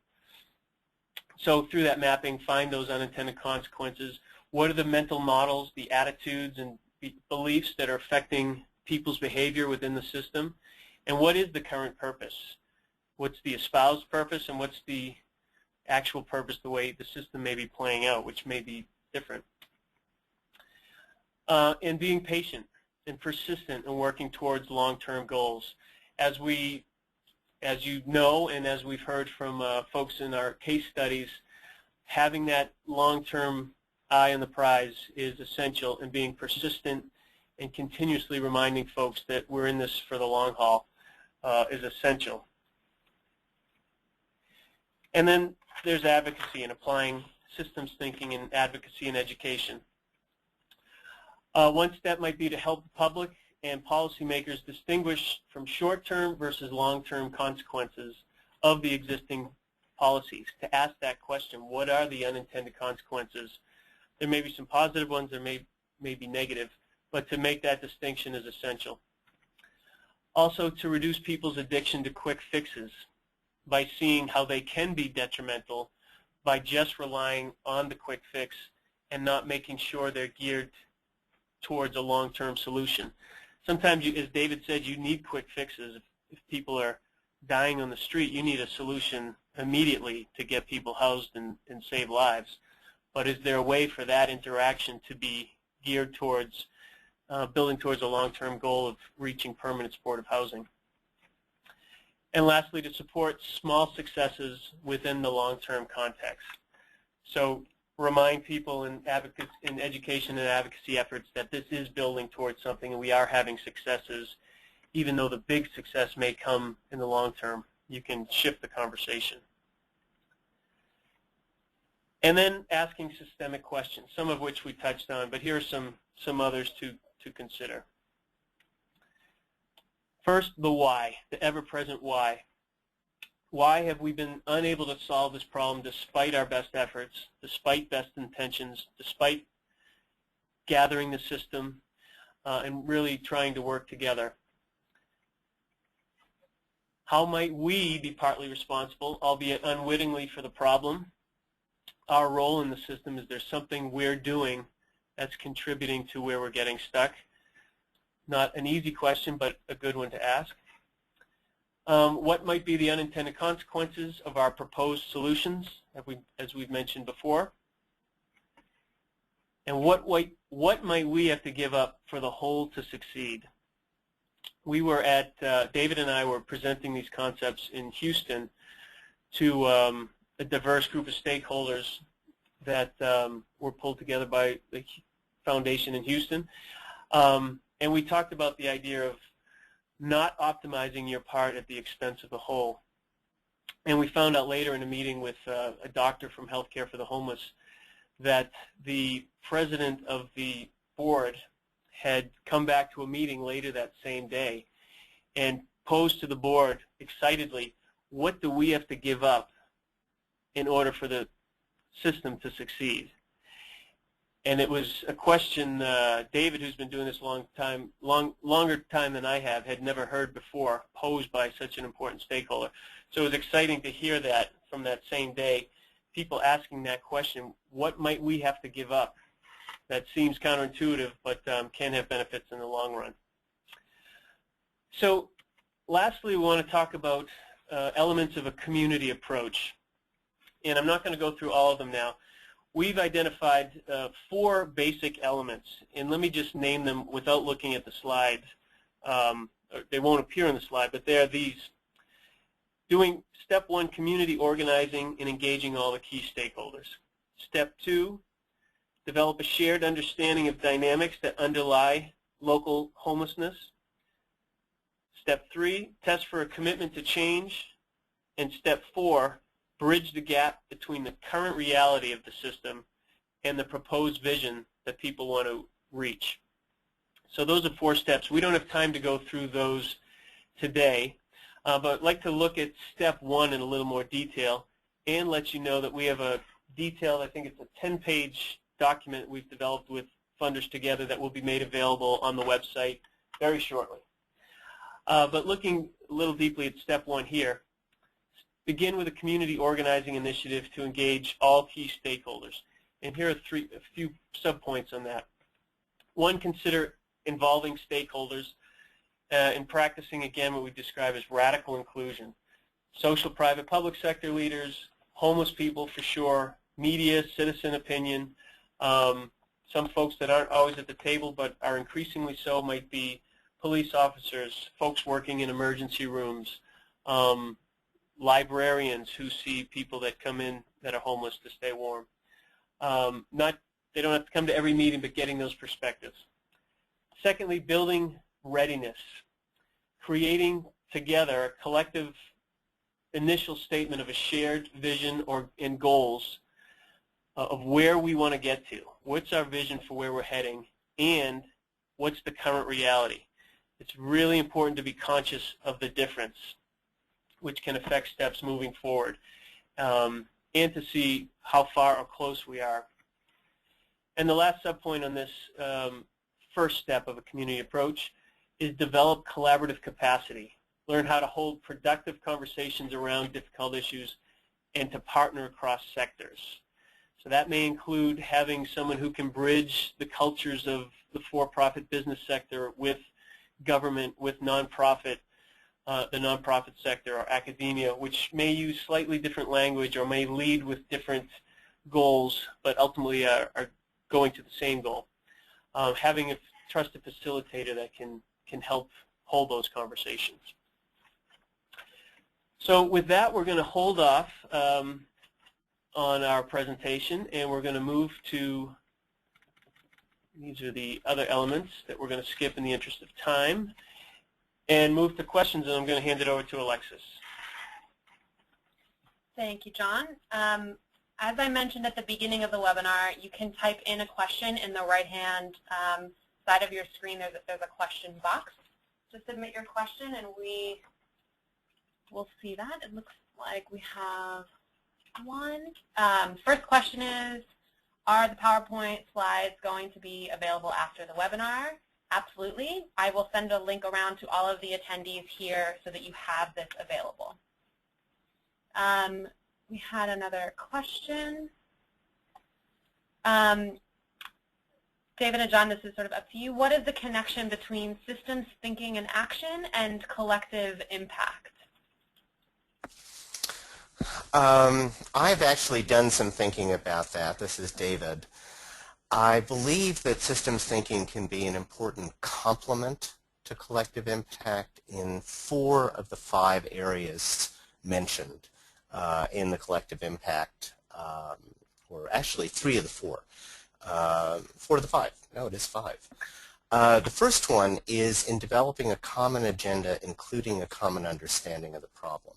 B: So through that mapping, find those unintended consequences. What are the mental models, the attitudes, and beliefs that are affecting people's behavior within the system? And what is the current purpose? What's the espoused purpose, and what's the actual purpose, the way the system may be playing out, which may be different? And being patient and persistent in working towards long-term goals. As you know, and as we've heard from folks in our case studies, having that long-term eye on the prize is essential, and being persistent and continuously reminding folks that we're in this for the long haul is essential. And then there's advocacy and applying systems thinking and advocacy in education. One step might be to help the public and policymakers distinguish from short-term versus long-term consequences of the existing policies. To ask that question, what are the unintended consequences? There may be some positive ones, there may be negative, but to make that distinction is essential. Also, to reduce people's addiction to quick fixes by seeing how they can be detrimental by just relying on the quick fix and not making sure they're geared towards a long-term solution. Sometimes, as David said, you need quick fixes. If people are dying on the street, you need a solution immediately to get people housed and save lives. But is there a way for that interaction to be geared towards building towards a long-term goal of reaching permanent supportive housing? And lastly, to support small successes within the long-term context. So remind people in education and advocacy efforts that this is building towards something, and we are having successes, even though the big success may come in the long term. You can shift the conversation. And then asking systemic questions, some of which we touched on, but here are some others to consider. First, the why, the ever-present why. Why have we been unable to solve this problem despite our best efforts, despite best intentions, despite gathering the system and really trying to work together? How might we be partly responsible, albeit unwittingly, for the problem? Our role in the system, is there something we're doing that's contributing to where we're getting stuck? Not an easy question, but a good one to ask. What might be the unintended consequences of our proposed solutions, as we've mentioned before? And what might we have to give up for the whole to succeed? We were at, David and I were presenting these concepts in Houston to a diverse group of stakeholders that were pulled together by the foundation in Houston. And we talked about the idea of not optimizing your part at the expense of the whole. And we found out later in a meeting with a doctor from Healthcare for the Homeless that the president of the board had come back to a meeting later that same day and posed to the board excitedly, what do we have to give up in order for the system to succeed? And it was a question David, who's been doing this longer time than I have, had never heard before, posed by such an important stakeholder. So it was exciting to hear that from that same day, people asking that question, what might we have to give up? That seems counterintuitive, but can have benefits in the long run. So lastly, we want to talk about elements of a community approach. And I'm not going to go through all of them now. We've identified 4 basic elements, and let me just name them without looking at the slides. They won't appear on the slide, but they are these. Doing step 1, community organizing and engaging all the key stakeholders. Step 2, develop a shared understanding of dynamics that underlie local homelessness. Step 3, test for a commitment to change. And step 4, bridge the gap between the current reality of the system and the proposed vision that people want to reach. So those are 4 steps. We don't have time to go through those today, but I'd like to look at step 1 in a little more detail and let you know that we have a detailed, I think it's a 10-page document we've developed with funders together that will be made available on the website very shortly. But looking a little deeply at step 1 here, begin with a community organizing initiative to engage all key stakeholders. And here are a few subpoints on that. 1, consider involving stakeholders in practicing, again, what we describe as radical inclusion. Social, private, public sector leaders, homeless people for sure, media, citizen opinion. Some folks that aren't always at the table but are increasingly so might be police officers, folks working in emergency rooms, librarians who see people that come in that are homeless to stay warm. They don't have to come to every meeting, but getting those perspectives. Secondly, building readiness, creating together a collective initial statement of a shared vision and goals of where we want to get to. What's our vision for where we're heading, and what's the current reality? It's really important to be conscious of the difference, which can affect steps moving forward, and to see how far or close we are. And the last subpoint on this first step of a community approach is develop collaborative capacity. Learn how to hold productive conversations around difficult issues and to partner across sectors. So that may include having someone who can bridge the cultures of the for-profit business sector with government, with nonprofit, the nonprofit sector or academia, which may use slightly different language or may lead with different goals, but ultimately are going to the same goal. Having a trusted facilitator that can help hold those conversations. So with that, we're going to hold off on our presentation, and we're going to move to, these are the other elements that we're going to skip in the interest of time, and move to questions, and I'm going to hand it over to Alexis.
D: Thank you, John. As I mentioned at the beginning of the webinar, you can type in a question in the right-hand side of your screen. There's a question box. to submit your question, and we will see that. It looks like we have one. First question is, are the PowerPoint slides going to be available after the webinar? Absolutely. I will send a link around to all of the attendees here so that you have this available. We had another question. David and John, this is sort of up to you. What is the connection between systems thinking and action and collective impact?
C: I've actually done some thinking about that. This is David. I believe that systems thinking can be an important complement to collective impact in 4 of the 5 areas mentioned in the collective impact, or actually 3 of the 4. 4 of the 5. No, it is 5. The first one is in developing a common agenda, including a common understanding of the problem.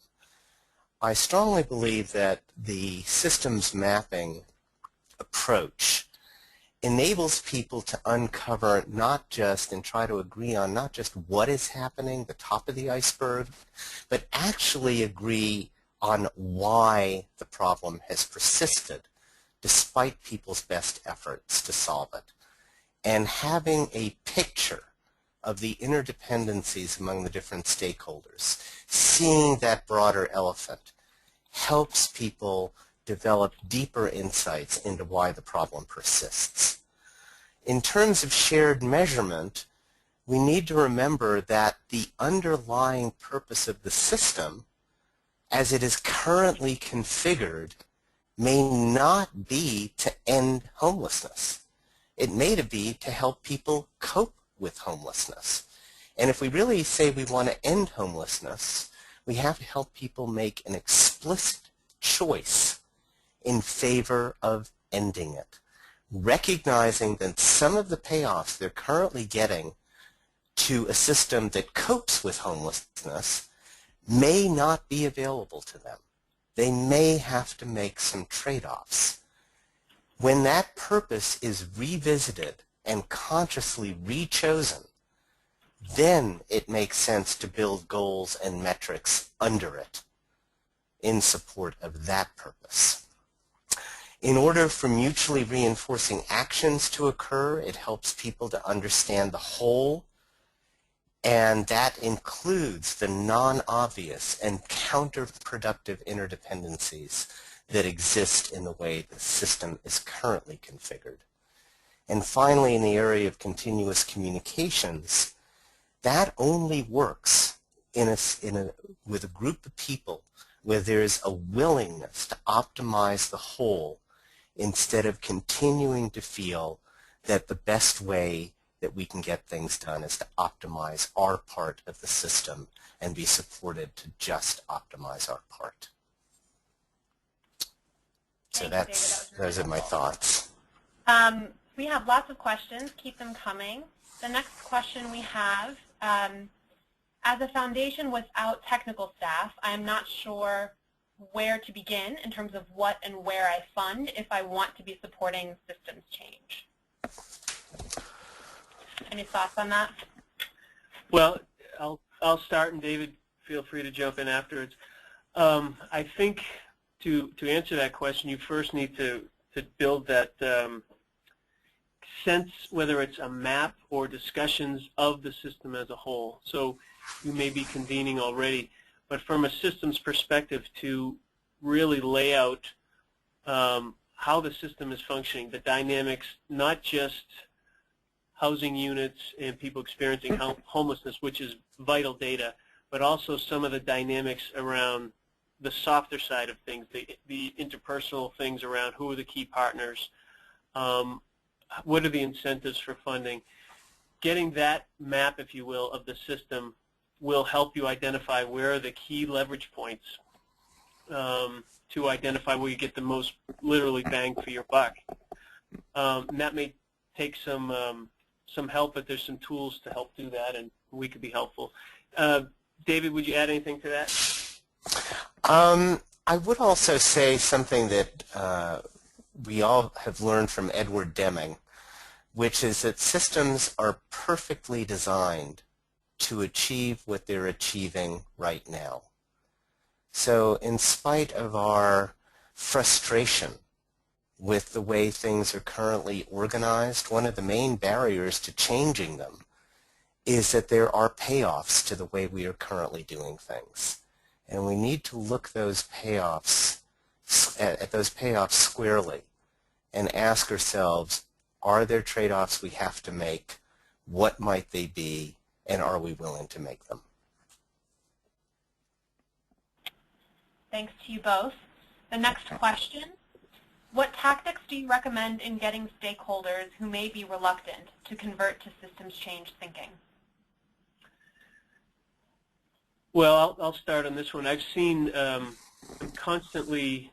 C: I strongly believe that the systems mapping approach enables people to uncover not just and try to agree on not just what is happening, the top of the iceberg, but actually agree on why the problem has persisted despite people's best efforts to solve it. And having a picture of the interdependencies among the different stakeholders, seeing that broader elephant, helps people develop deeper insights into why the problem persists. In terms of shared measurement, we need to remember that the underlying purpose of the system, as it is currently configured, may not be to end homelessness. It may be to help people cope with homelessness. And if we really say we want to end homelessness, we have to help people make an explicit choice in favor of ending it, recognizing that some of the payoffs they're currently getting to a system that copes with homelessness may not be available to them. They may have to make some trade-offs. When that purpose is revisited and consciously rechosen, then it makes sense to build goals and metrics under it in support of that purpose. In order for mutually reinforcing actions to occur, it helps people to understand the whole, and that includes the non-obvious and counterproductive interdependencies that exist in the way the system is currently configured. And finally, in the area of continuous communications, that only works with a group of people where there is a willingness to optimize the whole instead of continuing to feel that the best way that we can get things done is to optimize our part of the system and be supported to just optimize our part. So those are my thoughts.
D: We have lots of questions. Keep them coming. The next question we have, as a foundation without technical staff, I am not sure where to begin in terms of what and where I fund if I want to be supporting systems change. Any thoughts on that?
B: Well, I'll start, and David, feel free to jump in afterwards. I think to answer that question, you first need to build that sense, whether it's a map or discussions of the system as a whole. So you may be convening already, but from a systems perspective, to really lay out how the system is functioning, the dynamics, not just housing units and people experiencing homelessness, which is vital data, but also some of the dynamics around the softer side of things, the interpersonal things around who are the key partners, what are the incentives for funding. Getting that map, if you will, of the system will help you identify where are the key leverage points to identify where you get the most literally bang for your buck. And that may take some help, but there's some tools to help do that, and we could be helpful. David, would you add anything to that?
C: I would also say something that we all have learned from Edward Deming, which is that systems are perfectly designed to achieve what they're achieving right now. So in spite of our frustration with the way things are currently organized, one of the main barriers to changing them is that there are payoffs to the way we are currently doing things. And we need to look at those payoffs squarely and ask ourselves, are there trade-offs we have to make? What might they be? And are we willing to make them?
D: Thanks to you both. The next question, what tactics do you recommend in getting stakeholders who may be reluctant to convert to systems change thinking?
B: Well, I'll start on this one. I've seen, I'm constantly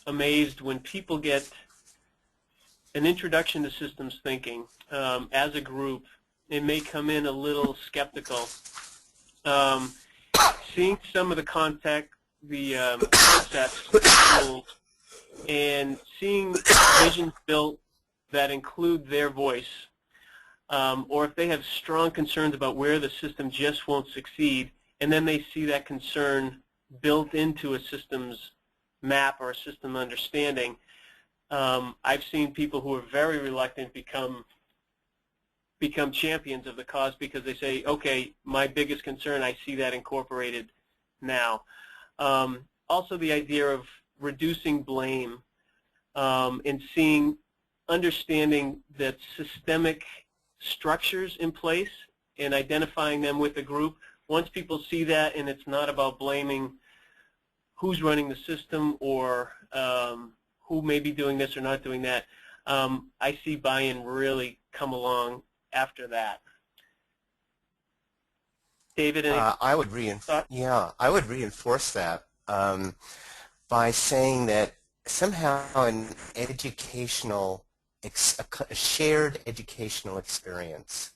B: amazed when people get an introduction to systems thinking as a group. They may come in a little skeptical. Seeing some of the concepts and seeing visions built that include their voice, or if they have strong concerns about where the system just won't succeed, and then they see that concern built into a systems map or a system understanding, I've seen people who are very reluctant become champions of the cause because they say, okay, my biggest concern, I see that incorporated now. Also the idea of reducing blame and understanding that systemic structures in place and identifying them with the group. Once people see that and it's not about blaming who's running the system or who may be doing this or not doing that, I see buy-in really come along after that. David,
C: I would reinforce that by saying that somehow a shared educational experience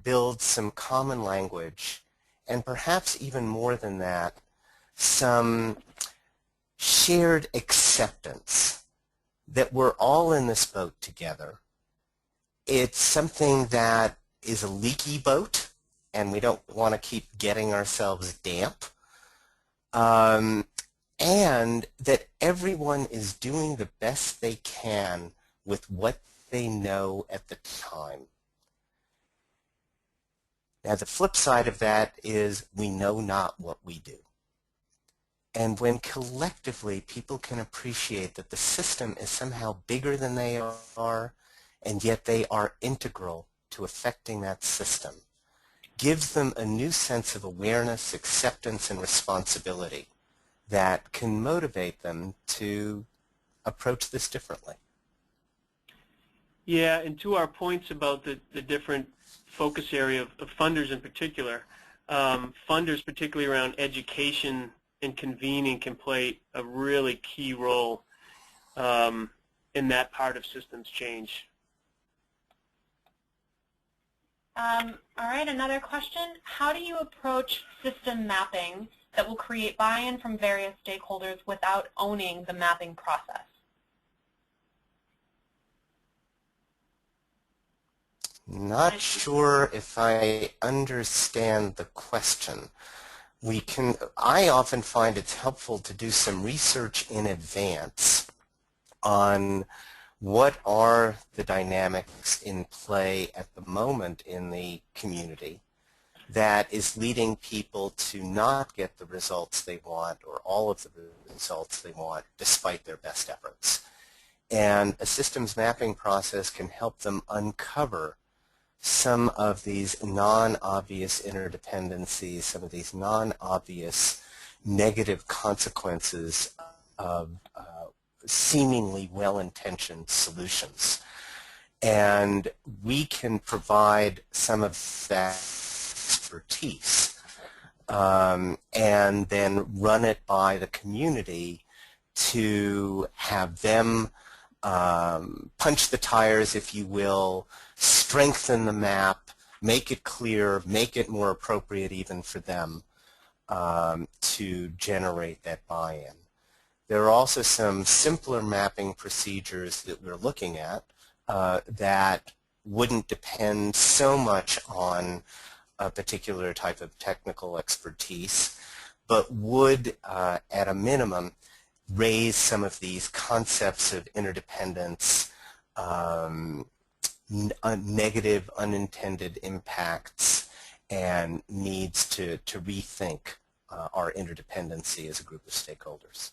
C: builds some common language, and perhaps even more than that, some shared acceptance that we're all in this boat together. It's something that is a leaky boat, and we don't want to keep getting ourselves damp, and that everyone is doing the best they can with what they know at the time. Now, the flip side of that is we know not what we do. And when collectively people can appreciate that the system is somehow bigger than they are, and yet they are integral to affecting that system, gives them a new sense of awareness, acceptance, and responsibility that can motivate them to approach this differently.
B: Yeah, and to our points about the different focus area of funders in particular, funders particularly around education and convening can play a really key role in that part of systems change.
D: All right, another question. How do you approach system mapping that will create buy-in from various stakeholders without owning the mapping process?
C: Not sure if I understand the question. I often find it's helpful to do some research in advance on what are the dynamics in play at the moment in the community that is leading people to not get the results they want or all of the results they want despite their best efforts. And a systems mapping process can help them uncover some of these non-obvious interdependencies, some of these non-obvious negative consequences of seemingly well-intentioned solutions. And we can provide some of that expertise and then run it by the community to have them punch the tires, if you will, strengthen the map, make it clear, make it more appropriate even for them to generate that buy-in. There are also some simpler mapping procedures that we're looking at that wouldn't depend so much on a particular type of technical expertise, but would, at a minimum, raise some of these concepts of interdependence, negative unintended impacts, and needs to rethink our interdependency as a group of stakeholders.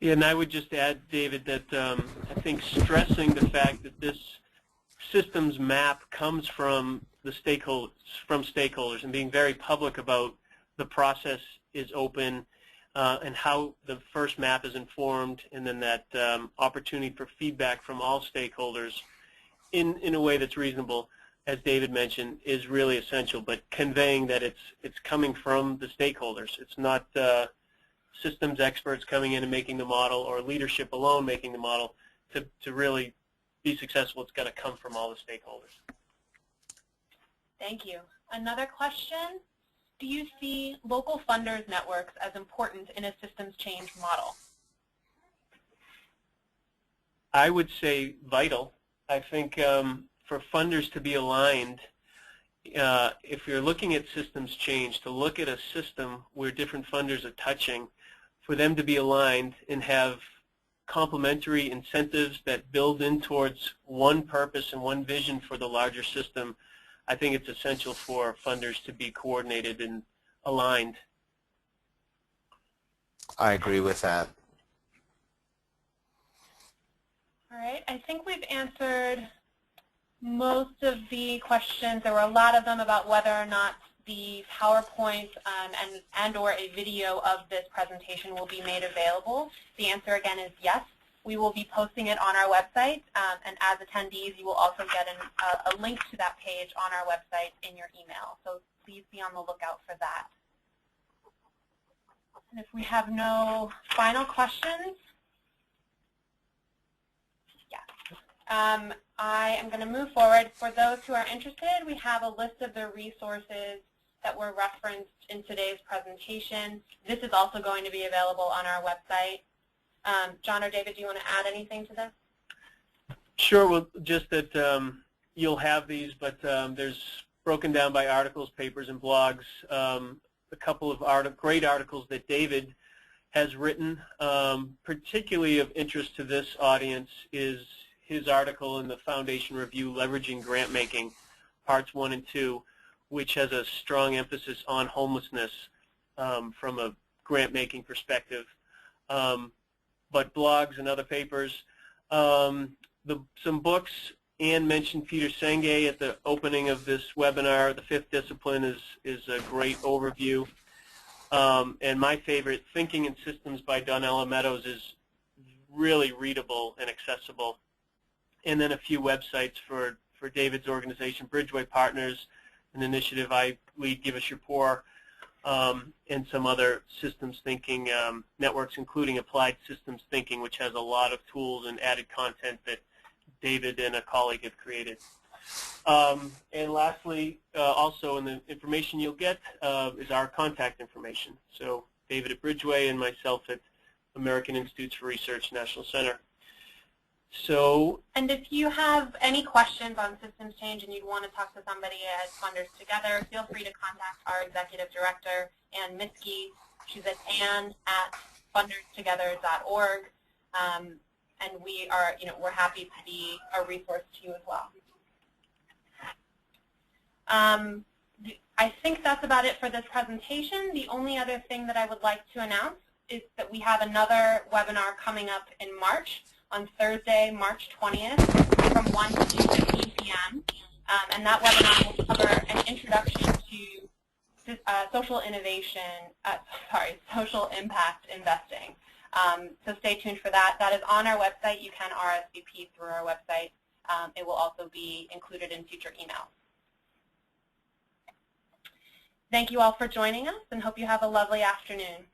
B: Yeah, and I would just add, David, that I think stressing the fact that this systems map comes from the stakeholders, and being very public about the process is open, and how the first map is informed, and then that opportunity for feedback from all stakeholders in a way that's reasonable, as David mentioned, is really essential. But conveying that it's coming from the stakeholders. It's not systems experts coming in and making the model, or leadership alone making the model. To really be successful, it's got to come from all the stakeholders.
D: Thank you. Another question. Do you see local funders networks as important in a systems change model?
B: I would say vital. I think for funders to be aligned, if you're looking at systems change, to look at a system where different funders are touching, for them to be aligned and have complementary incentives that build in towards one purpose and one vision for the larger system, I think it's essential for funders to be coordinated and aligned.
C: I agree with that.
D: All right, I think we've answered most of the questions. There were a lot of them about whether or not the PowerPoint and or a video of this presentation will be made available. The answer again is yes. We will be posting it on our website, and as attendees you will also get a link to that page on our website in your email. So please be on the lookout for that. And if we have no final questions, I am going to move forward. For those who are interested, we have a list of the resources that were referenced in today's presentation. This is also going to be available on our website. John or David, do you want to add anything to this?
B: Sure. Well, just that you'll have these, but there's broken down by articles, papers, and blogs. A couple of great articles that David has written. Particularly of interest to this audience is his article in the Foundation Review, Leveraging Grant Making, Parts 1 and 2, which has a strong emphasis on homelessness from a grant-making perspective. But blogs and other papers. Some books. Ann mentioned Peter Senge at the opening of this webinar. The Fifth Discipline is a great overview. And my favorite, Thinking in Systems by Donella Meadows, is really readable and accessible. And then a few websites for David's organization, Bridgeway Partners, an initiative I lead, Give Us Your Pour, and some other systems thinking networks, including Applied Systems Thinking, which has a lot of tools and added content that David and a colleague have created. And lastly, also in the information you'll get is our contact information. So David at Bridgeway and myself at American Institutes for Research National Center. So,
D: and if you have any questions on systems change and you'd want to talk to somebody at Funders Together, feel free to contact our executive director, Ann Miskey. She's at ann@funderstogether.org, and we are, we're happy to be a resource to you as well. I think that's about it for this presentation. The only other thing that I would like to announce is that we have another webinar coming up in March, on Thursday, March 20th, from 1 to 2:15 p.m. And that webinar will cover an introduction to social impact investing. So stay tuned for that. That is on our website. You can RSVP through our website. It will also be included in future emails. Thank you all for joining us, and hope you have a lovely afternoon.